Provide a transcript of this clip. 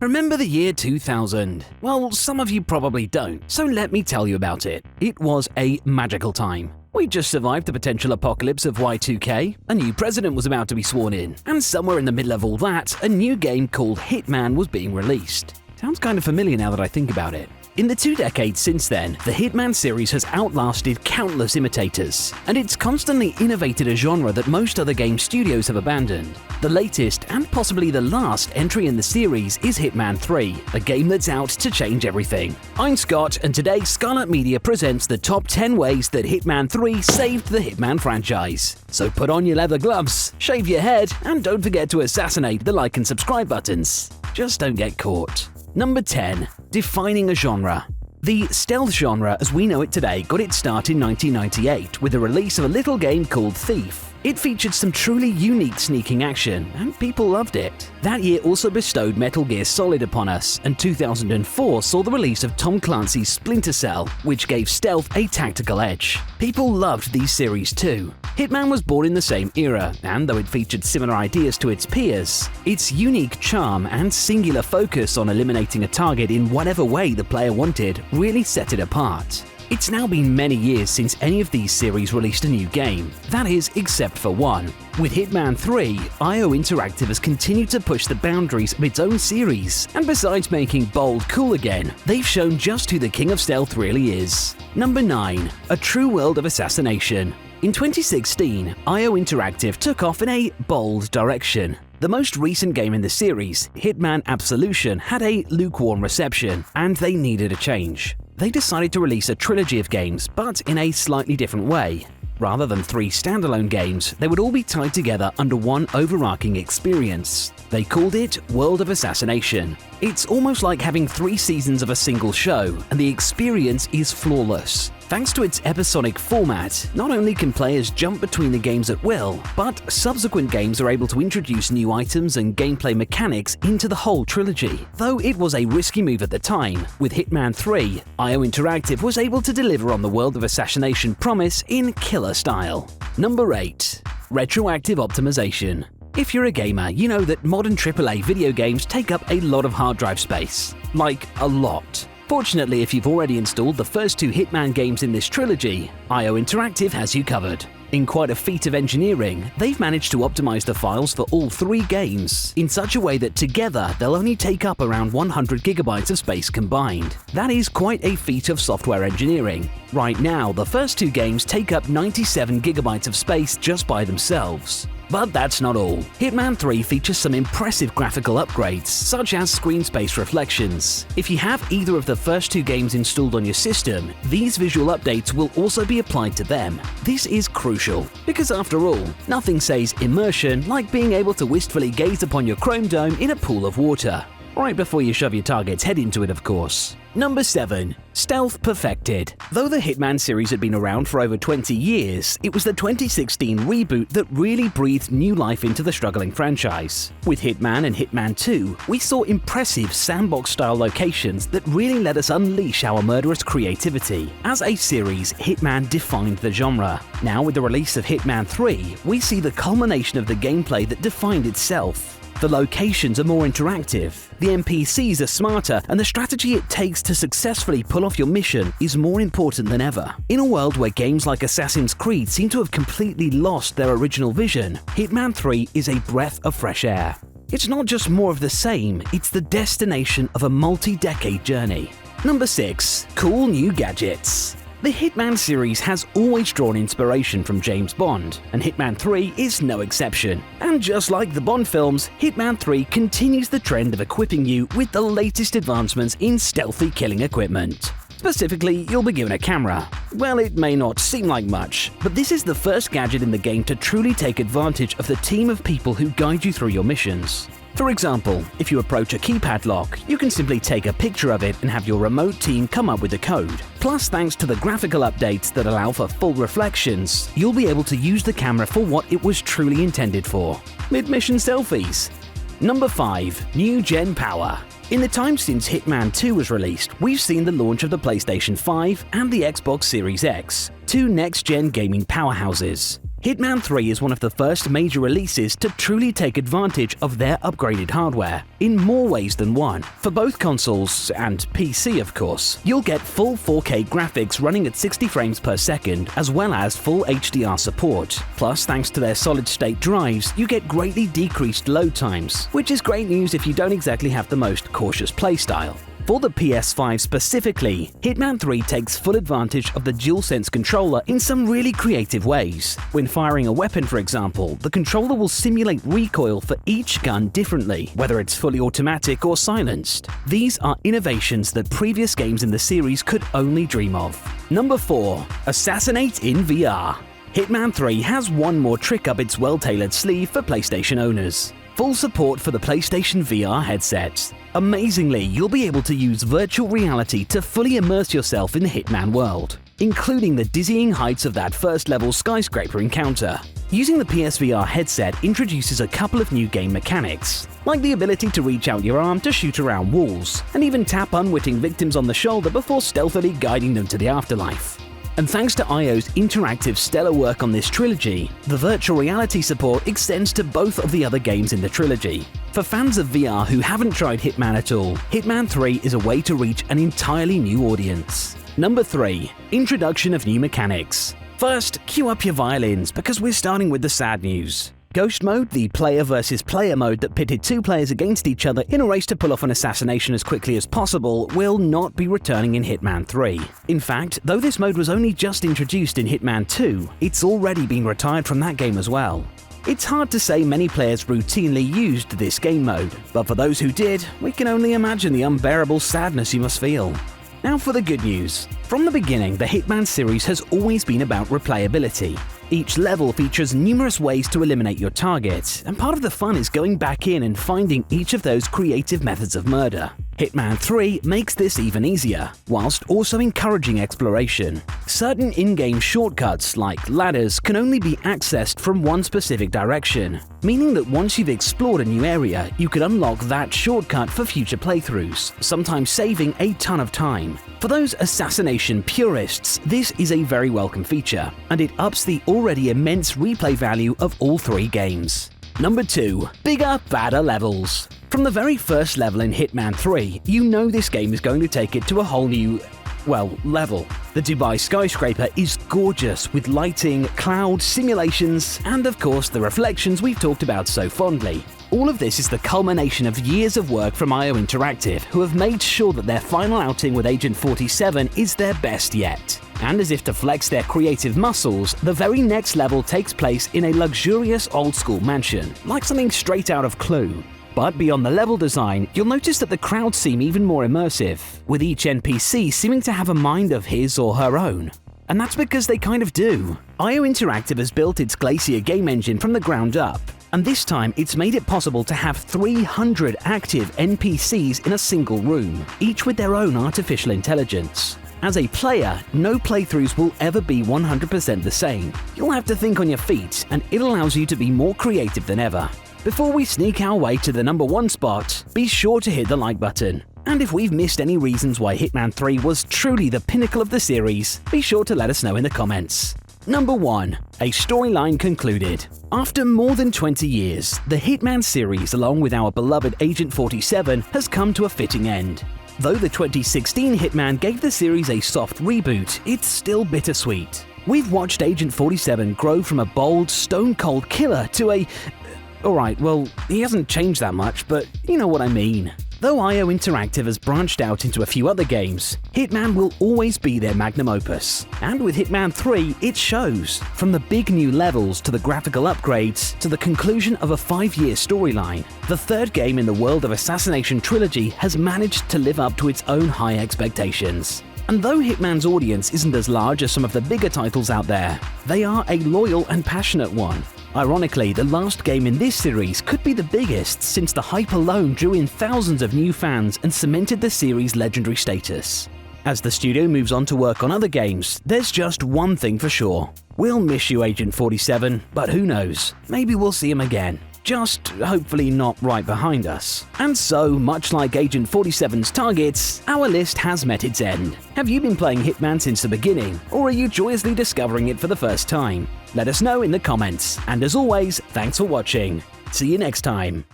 Remember the year 2000? Well, some of you probably don't, so let me tell you about it. It was a magical time. We just survived the potential apocalypse of Y2K, a new president was about to be sworn in, and somewhere in the middle of all that, a new game called Hitman was being released. Sounds kind of familiar now that I think about it. In the 2 decades since then, the Hitman series has outlasted countless imitators, and it's constantly innovated a genre that most other game studios have abandoned. The latest, and possibly the last, entry in the series is Hitman 3, a game that's out to change everything. I'm Scott, and today Scarlett Media presents the top 10 ways that Hitman 3 saved the Hitman franchise. So put on your leather gloves, shave your head, and don't forget to assassinate the like and subscribe buttons. Just don't get caught. Number 10. Defining a genre. The stealth genre as we know it today got its start in 1998 with the release of a little game called Thief. It featured some truly unique sneaking action, and people loved it. That year also bestowed Metal Gear Solid upon us, and 2004 saw the release of Tom Clancy's Splinter Cell, which gave stealth a tactical edge. People loved these series too. Hitman was born in the same era, and though it featured similar ideas to its peers, its unique charm and singular focus on eliminating a target in whatever way the player wanted really set it apart. It's now been many years since any of these series released a new game, that is, except for one. With Hitman 3, IO Interactive has continued to push the boundaries of its own series, and besides making bold cool again, they've shown just who the king of stealth really is. Number 9. A true world of assassination. In 2016, IO Interactive took off in a bold direction. The most recent game in the series, Hitman Absolution, had a lukewarm reception, and they needed a change. They decided to release a trilogy of games, but in a slightly different way. Rather than 3 standalone games, they would all be tied together under one overarching experience. They called it World of Assassination. It's almost like having 3 seasons of a single show, and the experience is flawless. Thanks to its episodic format, not only can players jump between the games at will, but subsequent games are able to introduce new items and gameplay mechanics into the whole trilogy. Though it was a risky move at the time, with Hitman 3, IO Interactive was able to deliver on the World of Assassination promise in killer style. Number 8. Retroactive optimization. If you're a gamer, you know that modern AAA video games take up a lot of hard drive space. Like, a lot. Fortunately, if you've already installed the first 2 Hitman games in this trilogy, IO Interactive has you covered. In quite a feat of engineering, they've managed to optimize the files for all 3 games in such a way that together they'll only take up around 100 gigabytes of space combined. That is quite a feat of software engineering. Right now, the first 2 games take up 97 gigabytes of space just by themselves. But that's not all. Hitman 3 features some impressive graphical upgrades, such as screen space reflections. If you have either of the first 2 games installed on your system, these visual updates will also be applied to them. This is crucial, because after all, nothing says immersion like being able to wistfully gaze upon your chrome dome in a pool of water. Right before you shove your target's head into it, of course. Number 7. Stealth perfected. Though the Hitman series had been around for over 20 years, it was the 2016 reboot that really breathed new life into the struggling franchise. With Hitman and Hitman 2, we saw impressive sandbox-style locations that really let us unleash our murderous creativity. As a series, Hitman defined the genre. Now with the release of Hitman 3, we see the culmination of the gameplay that defined itself. The locations are more interactive, the NPCs are smarter, and the strategy it takes to successfully pull off your mission is more important than ever. In a world where games like Assassin's Creed seem to have completely lost their original vision, Hitman 3 is a breath of fresh air. It's not just more of the same, it's the destination of a multi-decade journey. Number 6. Cool new gadgets. The Hitman series has always drawn inspiration from James Bond, and Hitman 3 is no exception. And just like the Bond films, Hitman 3 continues the trend of equipping you with the latest advancements in stealthy killing equipment. Specifically, you'll be given a camera. Well, it may not seem like much, but this is the first gadget in the game to truly take advantage of the team of people who guide you through your missions. For example, if you approach a keypad lock, you can simply take a picture of it and have your remote team come up with the code. Plus, thanks to the graphical updates that allow for full reflections, you'll be able to use the camera for what it was truly intended for: mid-mission selfies. Number 5. New Gen Power. In the time since Hitman 2 was released, we've seen the launch of the PlayStation 5 and the Xbox Series X, 2 next-gen gaming powerhouses. Hitman 3 is one of the first major releases to truly take advantage of their upgraded hardware, in more ways than one. For both consoles, and PC of course, you'll get full 4K graphics running at 60 frames per second, as well as full HDR support. Plus, thanks to their solid-state drives, you get greatly decreased load times, which is great news if you don't exactly have the most cautious playstyle. For the PS5 specifically, Hitman 3 takes full advantage of the DualSense controller in some really creative ways. When firing a weapon, for example, the controller will simulate recoil for each gun differently, whether it's fully automatic or silenced. These are innovations that previous games in the series could only dream of. Number 4. Assassinate in VR. Hitman 3 has one more trick up its well-tailored sleeve for PlayStation owners. Full support for the PlayStation VR headsets. Amazingly, you'll be able to use virtual reality to fully immerse yourself in the Hitman world, including the dizzying heights of that first-level skyscraper encounter. Using the PSVR headset introduces a couple of new game mechanics, like the ability to reach out your arm to shoot around walls, and even tap unwitting victims on the shoulder before stealthily guiding them to the afterlife. And thanks to IO's interactive stellar work on this trilogy, the virtual reality support extends to both of the other games in the trilogy. For fans of VR who haven't tried Hitman at all, Hitman 3 is a way to reach an entirely new audience. Number 3. Introduction of new mechanics. First, cue up your violins because we're starting with the sad news. Ghost Mode, the player versus player mode that pitted two players against each other in a race to pull off an assassination as quickly as possible, will not be returning in Hitman 3. In fact, though this mode was only just introduced in Hitman 2, it's already been retired from that game as well. It's hard to say many players routinely used this game mode, but for those who did, we can only imagine the unbearable sadness you must feel. Now for the good news. From the beginning, the Hitman series has always been about replayability. Each level features numerous ways to eliminate your target, and part of the fun is going back in and finding each of those creative methods of murder. Hitman 3 makes this even easier, whilst also encouraging exploration. Certain in-game shortcuts, like ladders, can only be accessed from one specific direction, meaning that once you've explored a new area, you can unlock that shortcut for future playthroughs, sometimes saving a ton of time. For those assassination purists, this is a very welcome feature, and it ups the already immense replay value of all three games. Number 2. Bigger, badder levels. From the very first level in Hitman 3, you know this game is going to take it to a whole new, level. The Dubai skyscraper is gorgeous with lighting, clouds, simulations, and of course the reflections we've talked about so fondly. All of this is the culmination of years of work from IO Interactive, who have made sure that their final outing with Agent 47 is their best yet. And as if to flex their creative muscles, the very next level takes place in a luxurious old-school mansion, like something straight out of Clue. But beyond the level design, you'll notice that the crowds seem even more immersive, with each NPC seeming to have a mind of his or her own. And that's because they kind of do. IO Interactive has built its Glacier game engine from the ground up, and this time it's made it possible to have 300 active NPCs in a single room, each with their own artificial intelligence. As a player, no playthroughs will ever be 100% the same. You'll have to think on your feet, and it allows you to be more creative than ever. Before we sneak our way to the number 1 spot, be sure to hit the like button. And if we've missed any reasons why Hitman 3 was truly the pinnacle of the series, be sure to let us know in the comments. Number 1. A storyline concluded. After more than 20 years, the Hitman series, along with our beloved Agent 47, has come to a fitting end. Though the 2016 Hitman gave the series a soft reboot, it's still bittersweet. We've watched Agent 47 grow from a bold, stone-cold killer to a... Alright, well, he hasn't changed that much, but you know what I mean. Though IO Interactive has branched out into a few other games, Hitman will always be their magnum opus. And with Hitman 3, it shows. From the big new levels to the graphical upgrades to the conclusion of a 5-year storyline, the third game in the World of Assassination trilogy has managed to live up to its own high expectations. And though Hitman's audience isn't as large as some of the bigger titles out there, they are a loyal and passionate one. Ironically, the last game in this series could be the biggest since the hype alone drew in thousands of new fans and cemented the series' legendary status. As the studio moves on to work on other games, there's just one thing for sure. We'll miss you, Agent 47, but who knows, maybe we'll see him again. just hopefully not right behind us. And so, much like Agent 47's targets, our list has met its end. Have you been playing Hitman since the beginning, or are you joyously discovering it for the first time? Let us know in the comments, and as always, thanks for watching. See you next time.